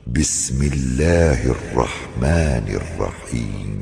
بسم اللہ الرحمن الرحیم۔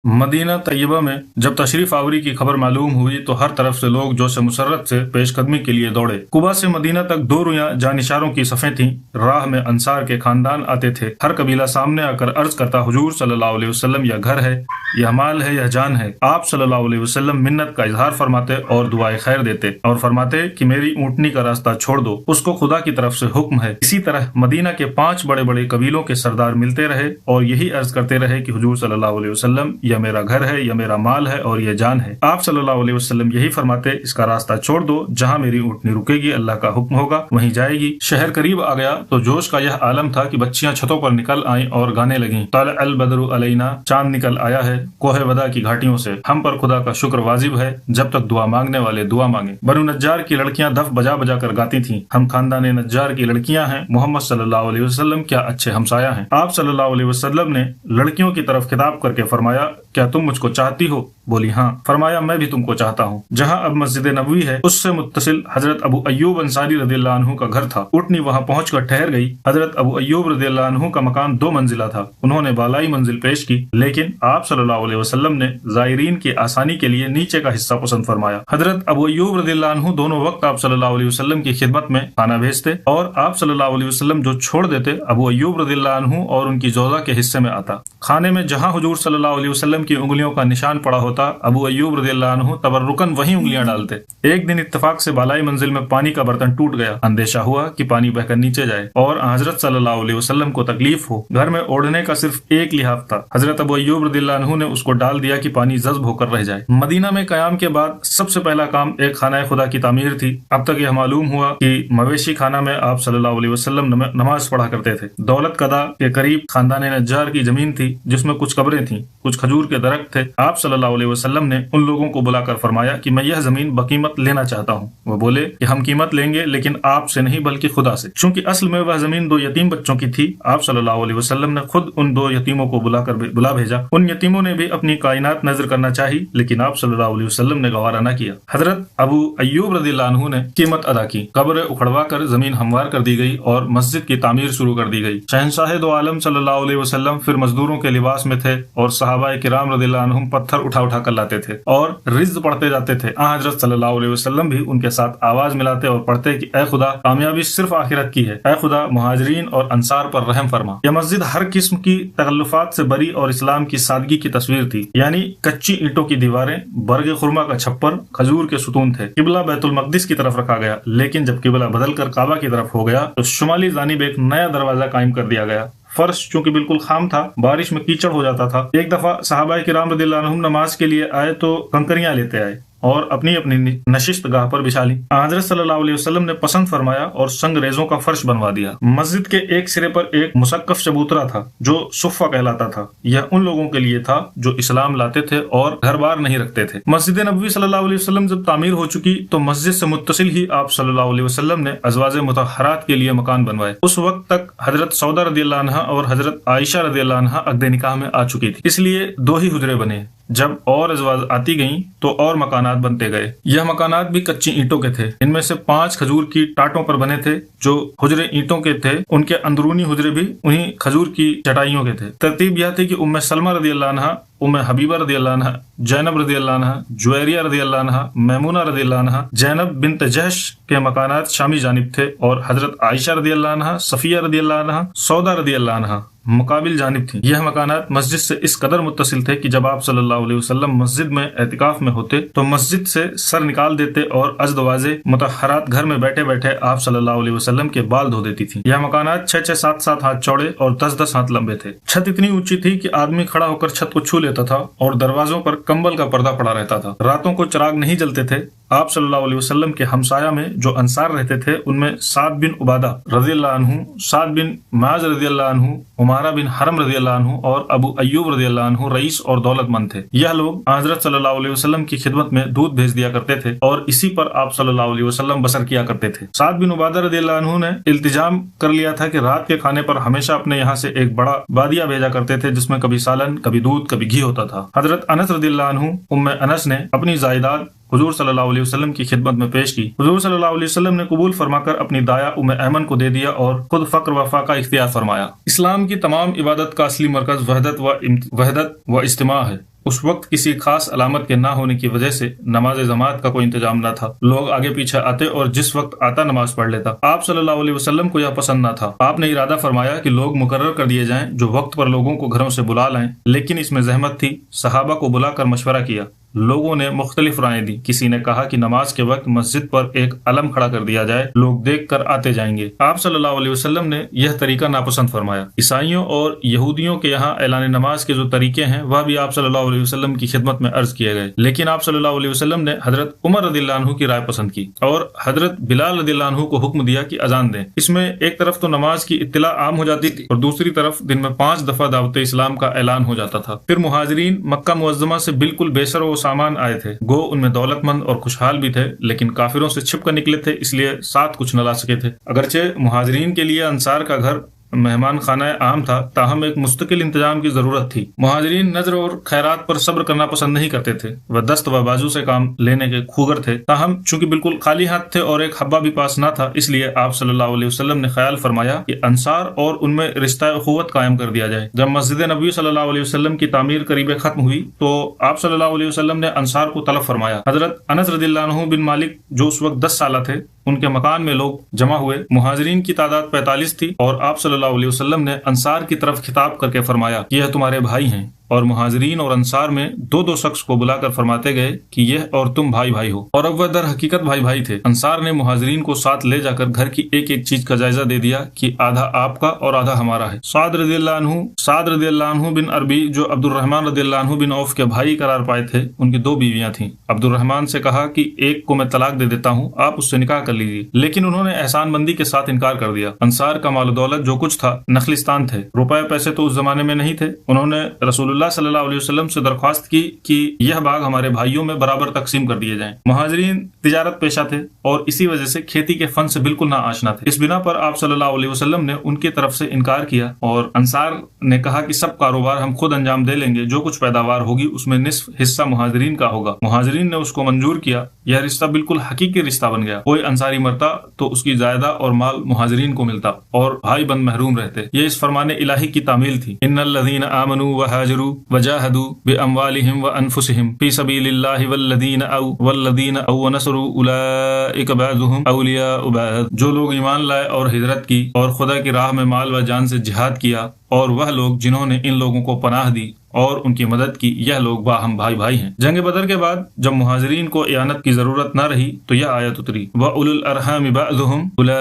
مدینہ طیبہ میں جب تشریف آوری کی خبر معلوم ہوئی تو ہر طرف سے لوگ جوش مسرت سے پیش قدمی کے لیے دوڑے۔ قبا سے مدینہ تک 2 رویاں جانشاروں کی صفیں تھیں۔ راہ میں انصار کے خاندان آتے تھے۔ ہر قبیلہ سامنے آ کر عرض کرتا، حضور صلی اللہ علیہ وسلم یا گھر ہے یا مال ہے یا جان ہے۔ آپ صلی اللہ علیہ وسلم منت کا اظہار فرماتے اور دعائے خیر دیتے اور فرماتے کہ میری اونٹنی کا راستہ چھوڑ دو، اس کو خدا کی طرف سے حکم ہے۔ اسی طرح مدینہ کے 5 بڑے بڑے قبیلوں کے سردار ملتے رہے اور یہی عرض کرتے رہے کہ حضور صلی اللہ علیہ وسلم یا میرا گھر ہے یا میرا مال ہے اور یہ جان ہے۔ آپ صلی اللہ علیہ وسلم یہی فرماتے، اس کا راستہ چھوڑ دو، جہاں میری اونٹنی رکے گی اللہ کا حکم ہوگا وہیں جائے گی۔ شہر قریب آ گیا تو جوش کا یہ عالم تھا کہ بچیاں چھتوں پر نکل آئیں اور گانے لگیں، طلع البدر علینا، چاند نکل آیا ہے کوہ ودا کی گھاٹیوں سے، ہم پر خدا کا شکر واجب ہے، جب تک دعا مانگنے والے دعا مانگیں۔ بنو نجار کی لڑکیاں دف بجا بجا کر گاتی تھیں، ہم خاندان نجار کی لڑکیاں ہیں، محمد صلی اللہ علیہ وسلم کیا اچھے ہمسایہ ہیں۔ آپ صلی اللہ علیہ وسلم نے لڑکیوں کی طرف خطاب کر کے فرمایا، کیا تم مجھ کو چاہتی ہو؟ بولی ہاں۔ فرمایا، میں بھی تم کو چاہتا ہوں۔ جہاں اب مسجد نبوی ہے اس سے متصل حضرت ابو ایوب انصاری رضی اللہ عنہ کا گھر تھا۔ اٹھنی وہاں پہنچ کر ٹھہر گئی۔ حضرت ابو ایوب رضی اللہ عنہ کا مکان 2 منزلہ تھا۔ انہوں نے بالائی منزل پیش کی، لیکن آپ صلی اللہ علیہ وسلم نے زائرین کی آسانی کے لیے نیچے کا حصہ پسند فرمایا۔ حضرت ابو ایوب رضی اللہ عنہ دونوں وقت آپ صلی اللہ علیہ وسلم کی خدمت میں کھانا بھیجتے اور آپ صلی اللہ علیہ وسلم جو چھوڑ دیتے ابو ایوب رضی اللہ عنہ اور ان کی زوجہ کے حصے میں آتا۔ کھانے میں جہاں حضور صلی اللہ علیہ وسلم کی انگلیوں کا نشان پڑا ہوتا ابو ایوب رضی اللہ عنہ تبرکن وہیں انگلیاں ڈالتے۔ ایک دن اتفاق سے بالائی منزل میں پانی کا برتن ٹوٹ گیا۔ اندیشہ ہوا کہ پانی بہ کر نیچے جائے اور حضرت صلی اللہ علیہ وسلم کو تکلیف ہو۔ گھر میں اوڑھنے کا صرف ایک لحاف تھا۔ حضرت ابو ایوب رضی اللہ عنہ نے اس کو ڈال دیا کہ پانی جذب ہو کر رہ جائے۔ مدینہ میں قیام کے بعد سب سے پہلا کام ایک خانہ خدا کی تعمیر تھی۔ اب تک یہ معلوم ہوا کہ مویشی خانہ میں آپ صلی اللہ علیہ وسلم نماز پڑھا کرتے تھے۔ دولت قدا کے قریب خاندان نجار کی زمین تھی جس میں کچھ قبریں تھیں، کچھ کھجور کے درخت تھے۔ آپ صلی اللہ علیہ وسلم نے ان لوگوں کو بلا کر فرمایا کہ میں یہ زمین بقیمت لینا چاہتا ہوں۔ وہ بولے کہ ہم قیمت لیں گے لیکن آپ سے نہیں بلکہ خدا سے۔ چونکہ اصل میں وہ زمین 2 یتیم بچوں کی تھی، آپ صلی اللہ علیہ وسلم نے خود ان 2 یتیموں کو بلا بھیجا۔ ان یتیموں نے بھی اپنی کائنات نظر کرنا چاہی لیکن آپ صلی اللہ علیہ وسلم نے گوارا نہ کیا۔ حضرت ابو ایوب رضی اللہ عنہ نے قیمت ادا کی، قبریں اکھڑوا کر زمین ہموار کر دی گئی اور مسجد کی تعمیر شروع کر دی گئی۔ شہنشاہ دو عالم صلی اللہ علیہ وسلم پھر مزدوروں کے لباس میں تھے اور صحابہ کرام رضی اللہ عنہم پتھر اٹھا اٹھا کر لاتے تھے اور رزق پڑھتے جاتے تھے۔ حضرت صلی اللہ علیہ وسلم بھی ان کے ساتھ آواز ملاتے اور پڑھتے کہ اے خدا، کامیابی صرف آخرت کی ہے، اے خدا مہاجرین اور انصار پر رحم فرما۔ یہ مسجد ہر قسم کی تکلفات سے بری اور اسلام کی سادگی کی تصویر تھی، یعنی کچی اینٹوں کی دیواریں، برگ خرما کا چھپر، کھجور کے ستون تھے۔ قبلہ بیت المقدس کی طرف رکھا گیا، لیکن جب قبلہ بدل کر کعبہ کی طرف ہو گیا تو شمالی جانب ایک نیا دروازہ قائم کر دیا گیا۔ فرش چونکہ بالکل خام تھا، بارش میں کیچڑ ہو جاتا تھا۔ ایک دفعہ صحابہ کرام رضی اللہ عنہم نماز کے لیے آئے تو کنکریاں لیتے آئے اور اپنی اپنی نشست گاہ پر بچھا لی۔ حضرت صلی اللہ علیہ وسلم نے پسند فرمایا اور سنگ ریزوں کا فرش بنوا دیا۔ مسجد کے ایک سرے پر ایک مسقف چبوترا تھا جو صفہ کہلاتا تھا۔ یہ ان لوگوں کے لیے تھا جو اسلام لاتے تھے اور گھر بار نہیں رکھتے تھے۔ مسجد نبوی صلی اللہ علیہ وسلم جب تعمیر ہو چکی تو مسجد سے متصل ہی آپ صلی اللہ علیہ وسلم نے ازواج مطہرات کے لیے مکان بنوائے۔ اس وقت تک حضرت سودا رضی اللہ عنہا اور حضرت عائشہ رضی اللہ عنہا عقد نکاح میں آ چکی تھی، اس لیے 2 ہی حجرے بنے۔ جب اور ازواج آتی گئیں تو اور مکانات بنتے گئے۔ یہ مکانات بھی کچی اینٹوں کے تھے، ان میں سے 5 کھجور کی ٹاٹوں پر بنے تھے۔ جو حجرے اینٹوں کے تھے ان کے اندرونی حجرے بھی انہی کھجور کی چٹائیوں کے تھے۔ ترتیب یہ تھی کہ ام سلمہ رضی اللہ عنہا، ام حبیبہ رضی اللہ عنہا، زینب رضی اللہ عنہا، جویریہ رضی اللہ عنہا، میمونہ رضی اللہ عنہا، زینب بنت جحش کے مکانات شامی جانب تھے اور حضرت عائشہ رضی اللہ عنہا، صفیہ رضی اللہ عنہا، سودا رضی اللہ عنہا مقابل جانب تھی۔ یہ مکانات مسجد سے اس قدر متصل تھے کہ جب آپ صلی اللہ علیہ وسلم مسجد میں اعتکاف میں ہوتے تو مسجد سے سر نکال دیتے اور ازدواج مطہرات گھر میں بیٹھے بیٹھے آپ صلی اللہ علیہ وسلم کے بال دھو دیتی تھی۔ یہ مکانات 6-6 7-7 ہاتھ چوڑے اور 10-10 ہاتھ لمبے تھے۔ چھت اتنی اونچی تھی کہ آدمی کھڑا ہو کر چھت کو چھو لیتا تھا اور دروازوں پر کمبل کا پردہ پڑا رہتا تھا۔ راتوں کو چراغ نہیں جلتے تھے۔ آپ صلی اللہ علیہ وسلم کے ہمسایہ میں جو انصار رہتے تھے ان میں سعد بن عبادہ رضی اللہ عنہ، سعد بن معاذ رضی اللہ عنہ، عمارہ بن حرم رضی اللہ عنہ اور ابو ایوب رضی اللہ عنہ رئیس اور دولت مند تھے۔ یہ لوگ حضرت صلی اللہ علیہ وسلم کی خدمت میں دودھ بھیج دیا کرتے تھے اور اسی پر آپ صلی اللہ علیہ وسلم بسر کیا کرتے تھے۔ سعد بن عبادہ رضی اللہ عنہ نے التزام کر لیا تھا کہ رات کے کھانے پر ہمیشہ اپنے یہاں سے ایک بڑا بادیہ بھیجا کرتے تھے جس میں کبھی سالن، کبھی دودھ، کبھی گھی ہوتا تھا۔ حضرت انس رضی اللہ عنہ ام انس نے اپنی زائدات हुजूर सल्लल्लाहु अलैहि वसल्लम की खिदमत में पेश की। हुजूर सल्लल्लाहु अलैहि वसल्लम ने कबूल फरमाकर अपनी दाया उम्मे ऐमन को दे दिया और खुद फक्र व फाका इख्तियार फरमाया। इस्लाम की तमाम इबादत का असली मरकज वहदत व इज्तिमा है। उस वक्त किसी खास अलामत के ना होने की वजह से नमाज जमात का कोई इंतजाम न था। लोग आगे पीछे आते और जिस वक्त आता नमाज पढ़ लेता। आप सल्लल्लाहु अलैहि वसल्लम को यह पसंद न था। आपने इरादा फरमाया कि लोग मुकर्रर कर दिए जाएं जो वक्त पर लोगों को घरों से बुला लाएं, लेकिन इसमें जहमत थी। सहाबा को बुलाकर मशवरा किया। लोगों ने मुख्तलिफ राय दी। किसी ने कहा कि नमाज के वक्त मस्जिद पर एक अलम खड़ा कर दिया जाए, लोग देख कर आते जाएंगे। आप सल्लल्लाहु अलैहि वसल्लम ने यह तरीका नापसंद फरमाया। ईसाइयों और यहूदियों के यहाँ ऐलान नमाज के जो तरीके हैं वह भी आप सल्लल्लाहु अलैहि वसल्लम की खिदमत में अर्ज किए गए, लेकिन आप सल्लल्लाहु अलैहि वसल्लम ने हजरत उमर रदियल्लाहु अन्हु की राय पसंद की और हजरत बिलाल रदियल्लाहु अन्हु को हुक्म दिया कि अजान दें। इसमें एक तरफ तो नमाज की इत्तिला आम हो जाती थी और दूसरी तरफ दिन में 5 दफा दावत इस्लाम का ऐलान हो जाता था। फिर मुहाजिरीन मक्का मुअज्जमा से बिल्कुल बेसर व सामान आए थे। गो उनमें दौलतमंद और खुशहाल भी थे, लेकिन काफिरों से छिप कर निकले थे, इसलिए साथ कुछ न ला सके थे। अगरचे मुहाजिरीन के लिए अंसार का घर मेहमान खाना आम था, ताहम एक मुस्तकिल इंतजाम की जरूरत थी। मुहाजिरीन नजर और खैरात पर सब्र करना पसंद नहीं करते थे। वह दस्त व बाजू से काम लेने के खूगर थे। ताहम चूंकि बिल्कुल खाली हाथ थे और एक हब्बा भी पास न था, इसलिए आप सल्लल्लाहु अलैहि वसल्लम ने ख्याल फरमाया कि अंसार और उनमें रिश्ता उखुवत कायम कर दिया जाए। जब मस्जिद नबी सल्लल्लाहु अलैहि वसल्लम की तामीर करीब खत्म हुई तो आप सल्लल्लाहु अलैहि वसल्लम ने अंसार को तलब फरमाया। हजरत अनस रदियल्लाहु अन्हु बिन मालिक जो उस वक्त 10 साल थे, उनके मकान में लोग जमा हुए। मुहाजिरीन की तादाद 45 थी और आप सल्लल्लाहु अलैहि वसल्लम ने अंसार की तरफ खिताब करके फरमाया कि यह तुम्हारे भाई हैं। और मुहाजिरीन और अंसार में 2-2 शख्स को बुलाकर फरमाते गए कि यह और तुम भाई भाई हो। और अब वह दर हकीकत भाई भाई थे। अंसार ने मुहाजिरीन को साथ ले जाकर घर की एक एक चीज का जायजा दे दिया कि आधा आपका और आधा हमारा है। साद रदियल्लाहु अन्हु बिन अरबी जो अब्दुर्रहमान रदियल्लाहु अन्हु बिन औफ के भाई करार पाए थे, उनकी 2 बीवियां थीं। अब्दुर्रहमान से कहा कि एक को मैं तलाक दे देता हूँ, आप उससे निकाह कर लीजिए, लेकिन उन्होंने एहसानमंदी के साथ इनकार कर दिया। अंसार का माल दौलत जो कुछ था नखलिस्तान थे, रुपए पैसे तो उस जमाने में नहीं थे। उन्होंने रसूलुल्लाह सल्लल्लाहु अलैहि वसल्लम से दरख्वास्त की कि यह बाग हमारे भाइयों में बराबर तकसीम कर दिए जाएं। मुहाजिरीन तिजारत पेशा थे और इसी वजह से खेती के फन से बिल्कुल ना आशना थे। इस बिना पर आप सल्लल्लाहु अलैहि वसल्लम ने उनकी तरफ से इनकार किया और अंसार ने कहा कि सब कारोबार हम खुद अंजाम दे लेंगे, जो कुछ पैदावार होगी उसमें निस्फ हिस्सा मुहाजिरीन का होगा। मुहाजिरीन ने उसको मंजूर किया। यह रिश्ता बिल्कुल हकीकी रिश्ता बन गया। कोई अंसारी मरता तो उसकी जायदा और माल मुहाजिरीन को मिलता और भाई बंद महरूम रहते। ये इस फरमाने इलाही की तामील थी। इन्नल्लज़ीना आमनू व हाजरू वजाहदू बिअमवालिहिम व अनफुसिहिम फी सबीलिल्लाहि वल्लज़ीना औ नसरू उलाइका बअदुहुम औलियाउ बअद। जो लोग ईमान लाए और हिजरत की और खुदा की राह में माल व जान से जिहाद किया, और वह लोग जिन्होंने इन लोगों को पनाह दी और उनकी मदद की, यह लोग बाहम भाई भाई हैं। जंग बदर के बाद जब मुहाजिरीन को इयानत की जरूरत न रही तो यह आयत उतरी, व उलुल अरहाम बअदुहुम औला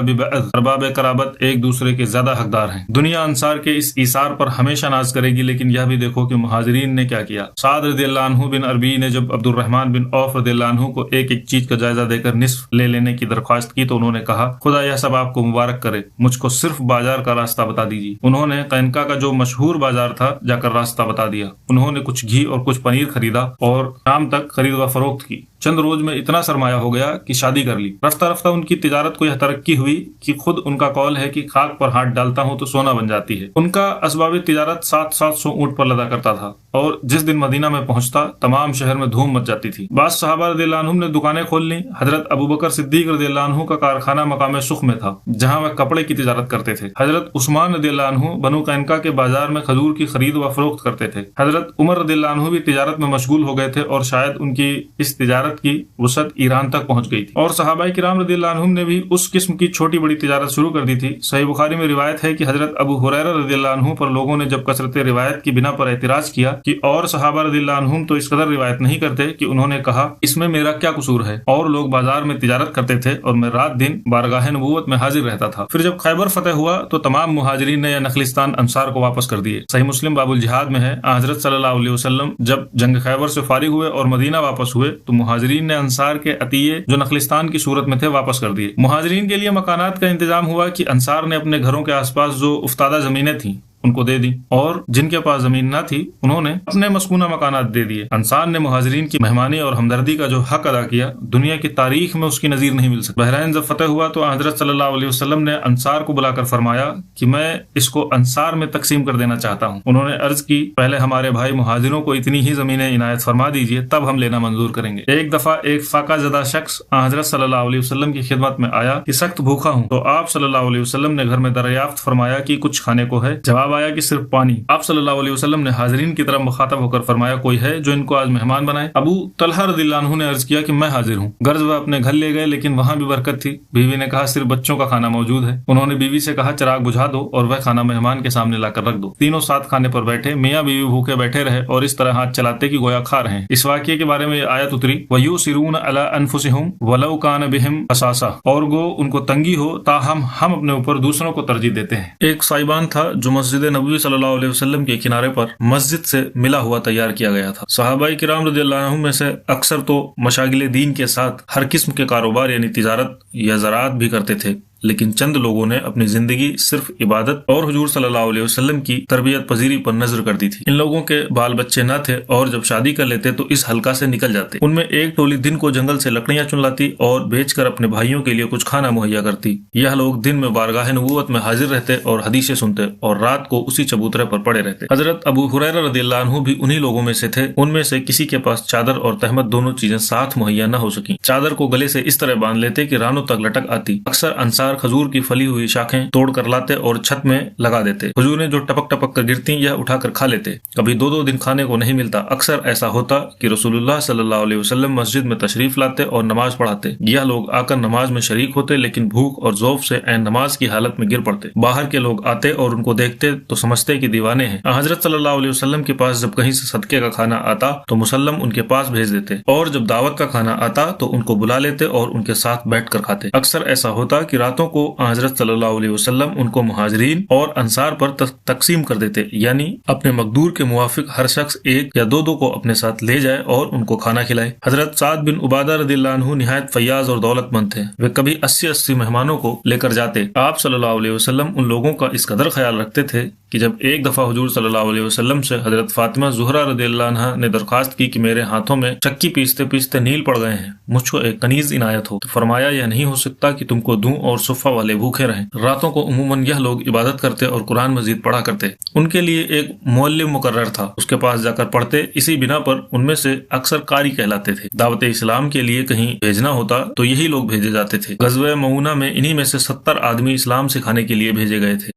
बिबअद। अरबाब कराबत एक दूसरे के ज्यादा हकदार हैं। दुनिया अंसार के इस ईसार पर हमेशा नाज करेगी, लेकिन यह भी देखो कि मुहाजिरीन ने क्या किया। साद रदियल्लाहु अन्हु बिन अरबी ने जब अब्दुर्रहमान बिन औफ रदियल्लाहु अन्हु को एक एक चीज का जायजा देकर निस्फ ले लेने की दरख्वास्त की तो उन्होंने कहा, खुदा यह सब आपको मुबारक करे, मुझको सिर्फ बाजार का रास्ता बता दीजिए। उन्होंने कैनका का जो मशहूर बाजार था जाकर रास्ता बता दिया। उन्होंने कुछ घी और कुछ पनीर खरीदा और शाम तक खरीद व फरोख्त की। चंद रोज में इतना सरमाया हो गया कि शादी कर ली। रफ्ता रफ्ता उनकी तिजारत को यह तरक्की हुई कि खुद उनका कौल है कि खाक पर हाथ डालता हूँ तो सोना बन जाती है। उनका असबाब तिजारत 700 ऊंट पर लदा करता था और जिस दिन मदीना में पहुंचता तमाम शहर में धूम मच जाती थी। बास सहाबा रदियल्लाहु अन्हुम ने दुकानें खोल ली। हजरत अबू बकर सिद्दीक रदियल्लाहु अन्हु का कारखाना मकाम सुख में था, जहाँ वह कपड़े की तिजारत करते थे। हजरत उस्मान रदियल्लाहु अन्हु बनु कैनका के बाजार में खजूर की खरीद व फरोख्त करते थे। हजरत उमर रदियल्लाहु अन्हु भी तिजारत में मशगूल हो गए थे और शायद उनकी इस तिजारत की वसअत ईरान तक पहुंच गई थी। और सहाबाए किराम रदियल्लाहु अन्हुम ने भी उस किस्म की छोटी बड़ी तिजारत शुरू कर दी थी। सही बुखारी में रिवायत है कि हजरत अबू हुरैरा रदियल्लाहु अन्हु पर लोगों ने जब कसरत रिवायत की बिना पर एतराज किया कि और सहाबा रदियल्लाहु अन्हुम तो इस कदर रिवायत नहीं करते, कि उन्होंने कहा इसमें मेरा क्या कसूर है। और लोग बाजार में तिजारत करते थे और मैं रात दिन बारगाह नबूवत में हाजिर रहता था। फिर जब खैबर फतेह हुआ तो तमाम मुहाजिरीन ने यह नखलिस्तान अंसार को वापस कर दिए। सही मुस्लिम बाबुल जिहाद में है, हजरत सल्लल्लाहु अलैहि वसल्लम जब जंग खैबर से फारिग हुए और मदीना वापस हुए तो मुहाजिरीन ने अंसार के अतिये जो नखलिस्तान की सूरत में थे वापस कर दिए। मुहाजिरीन के लिए मकानात का इंतजाम हुआ कि अंसार ने अपने घरों के आसपास जो उफ्तादा जमीनें थीं उनको दे दी और जिनके पास जमीन न थी उन्होंने अपने मस्कूना मकानात दे दिए। अंसार ने मुहाजिरीन की मेहमानी और हमदर्दी का जो हक अदा किया, दुनिया की तारीख में उसकी नजीर नहीं मिल सकती। बहरैन जब फतेह हुआ तो हजरत सल्लल्लाहु अलैहि वसल्लम ने अंसार को बुलाकर फरमाया कि मैं इसको अंसार में तकसीम कर देना चाहता हूँ। उन्होंने अर्ज की, पहले हमारे भाई मुहाजिरों को इतनी ही जमीनें इनायत फरमा दीजिए, तब हम लेना मंजूर करेंगे। एक दफा एक फाका ज़दा शख्स हजरत सल्लल्लाहु अलैहि वसल्लम की खिदमत में आया कि सख्त भूखा हूँ, तो आप सल्लल्लाहु अलैहि वसल्लम ने घर में दरियाफ्त फरमाया कि कुछ खाने को है। जवाब आया कि सिर्फ पानी। आप सल्लल्लाहु अलैहि वसल्लम ने हाजिरीन की तरफ मुखातब होकर फरमाया, कोई है जो इनको आज मेहमान बनाए? अबू तलहा रदियल्लाहु अन्हु ने अर्ज किया कि मैं हाजिर हूँ। गर्ज वह अपने घर ले गए, लेकिन वहाँ भी बरकत थी। बीवी ने कहा, सिर्फ बच्चों का खाना मौजूद है। उन्होंने बीवी से कहा, चिराग बुझा दो और वह खाना मेहमान के सामने लाकर रख दो। तीनों साथ खाने पर बैठे। मियाँ बीवी भूखे बैठे रहे और इस तरह हाथ चलाते कि गोया खा रहे हैं। इस वाक़ये के बारे में आयत उतरी, वयुसिरून अला अनफुसिहुम वलौ कान बिहिम खसासा, और गो उनको तंगी हो ताहम हम अपने ऊपर दूसरों को तरजीह देते हैं। एक साइबान था जो मस्जिद नबवी सल्लल्लाहु अलैहि वसल्लम के किनारे पर मस्जिद से मिला हुआ तैयार किया गया था। सहाबाई किराम रज़ियल्लाहु अन्हुम में से अक्सर तो मशागिले दीन के साथ हर किस्म के कारोबार यानी तिजारत या ज़राअत भी करते थे, लेकिन चंद लोगों ने अपनी जिंदगी सिर्फ इबादत और हुजूर सल्लल्लाहु अलैहि वसल्लम की तरबियत पजीरी पर नजर कर दी थी। इन लोगों के बाल बच्चे न थे और जब शादी कर लेते तो इस हल्का से निकल जाते। उनमें एक टोली दिन को जंगल से लकड़ियां चुन लाती और बेचकर अपने भाइयों के लिए कुछ खाना मुहैया करती। यह लोग दिन में बारगाह नबूवत में हाजिर रहते और हदीसें सुनते और रात को उसी चबूतरे पर पड़े रहते। हजरत अबू हुरैरा रदियल्लाहु अन्हु भी उन्हीं लोगों में से थे। उनमें से किसी के पास चादर और तहमत दोनों चीजें साथ मुहैया न हो सकी। चादर को गले से इस तरह बांध लेते कि रानों तक लटक आती। अक्सर अंसार खजूर की फली हुई शाखें तोड़ कर लाते और छत में लगा देते। खजूरें जो टपक टपक कर गिरती यह उठाकर खा लेते। कभी दो दो दिन खाने को नहीं मिलता। अक्सर ऐसा होता कि रसूलुल्लाह सल्लल्लाहु अलैहि वसल्लम मस्जिद में तशरीफ लाते और नमाज पढ़ाते। यह लोग आकर नमाज में शरीक होते, लेकिन भूख और ज़ौफ से ऐन नमाज की हालत में गिर पड़ते। बाहर के लोग आते और उनको देखते तो समझते कि दीवाने हैं। हजरत सल्लल्लाहु अलैहि वसल्लम के पास जब कहीं से सदके का खाना आता तो मुसल्लम उनके पास भेज देते और जब दावत का खाना आता तो उनको बुला लेते और उनके साथ बैठ कर खाते। अक्सर ऐसा होता कि रातों को हजरत सल्लल्लाहु अलैहि वसल्लम उनको मुहाजिरीन और अंसार पर तकसीम कर देते, यानी अपने मकदूर के मुवाफिक हर शख्स एक या दो को अपने साथ ले जाए और उनको खाना खिलाए। हजरत साद बिन उबादा रदियल्लाहु अन्हु निहायत फैयाज और दौलतमंद थे। वे कभी 80-80 मेहमानों को लेकर जाते। आप सल्लल्लाहु अलैहि वसल्लम उन लोगों का इस कदर ख्याल रखते थे कि जब एक दफा हुजूर सल्लल्लाहु अलैहि वसल्लम से हजरत फातिमा ज़ुहरा रदियल्लाहु अन्हा ने दरखास्त की कि मेरे हाथों में चक्की पीसते पीसते नील पड़ गए हैं, मुझको एक कनीज इनायत हो, तो फरमाया, यह नहीं हो सकता कि तुमको दूं और सुफ़ा वाले भूखे रहें। रातों को उमूमन यह लोग इबादत करते और कुरान मजीद पढ़ा करते। उनके लिए एक मुअल्लिम मुकर्रर था, उसके पास जाकर पढ़ते। इसी बिना पर उनमें से अक्सर कारी कहलाते थे। दावत इस्लाम के लिए कहीं भेजना होता तो यही लोग भेजे जाते थे। गज़वे मऊना में इन्हीं में से 70 आदमी इस्लाम सिखाने के लिए भेजे गए थे।